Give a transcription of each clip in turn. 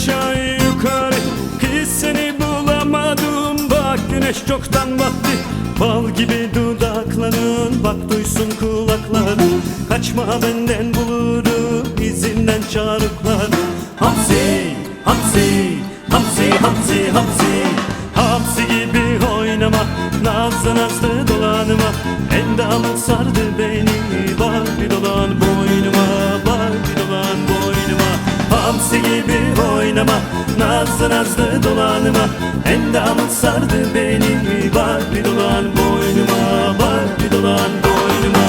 aşağı yukarı, hiç seni bulamadım. Bak güneş çoktan battı, bal gibi dudakların, bak duysun kulakların. Kaçma benden, bulurum izinden çarıkları. Hamsi, hamsi, hamsi, hamsi, hamsi. Hamsi gibi oynama, nazlı nazlı dolanma. Endamın sardı beni, var bir dolan boynuma, var bir dolan boynuma. Hamsi gibi oynama, nazlı nazlı dolanma. Endamın sardı beni, var bir dolan boynuma, var bir dolan boynuma.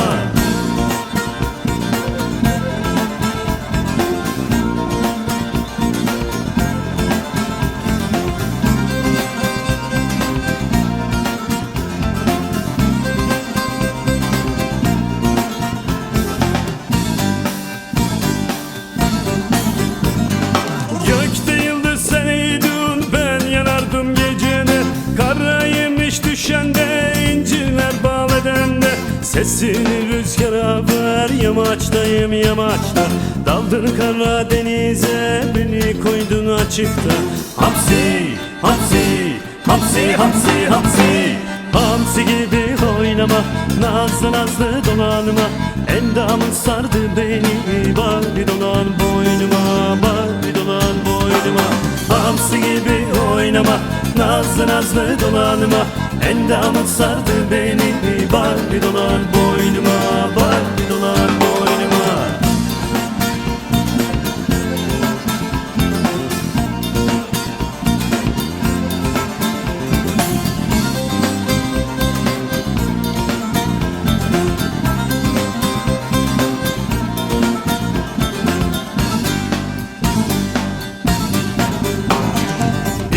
Gökte yıldız seneydin, ben yanardım gecene. Karaymış düşende, inciler bal edende. Sesini rüzgara ver, yamaçtayım yamaçta. Daldın Karadeniz'e, beni koydun açıkta. Hamsi, hamsi, hamsi, hamsi, hamsi. Hamsi gibi oynama, nazlı nazlı dolanma. Endamın sardı beni, var bir dolan boynuma, var bir dolan boynuma. Hamsi gibi oynama, nazlı nazlı dolanma. Endamın sardı beni, var bir dolan boynuma, var bir dolan boynuma.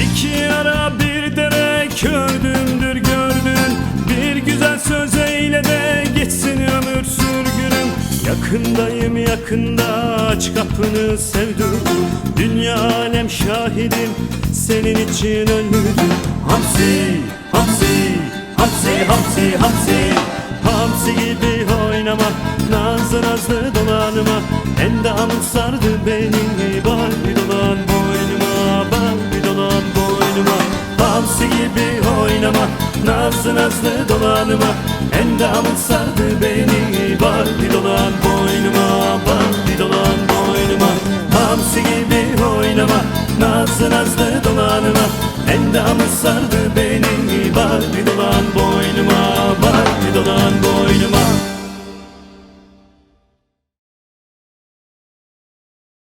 İki ara bir dere, kördümdür gördün. Bir güzel söz eyle de geçsin ömür sürgünüm. Yakındayım yakında, aç kapını sevdim. Dünya alem şahidim, senin için ölürüm. Hamsi, hamsi, hamsi, hamsi, hamsi. Hamsi gibi oynama, nazlı nazlı dolanma. Endamın sardı beni, var bir dolan boynuma, var bir dolan boynuma. Hamsi gibi oynama, nazlı nazlı dolanma. Endamın sardı beni, var bir dolan boynuma, var bir dolan boynuma. Hamsi gibi oynama, nazlı nazlı dolanma. Endamın sardı beni, var bir dolan boynuma.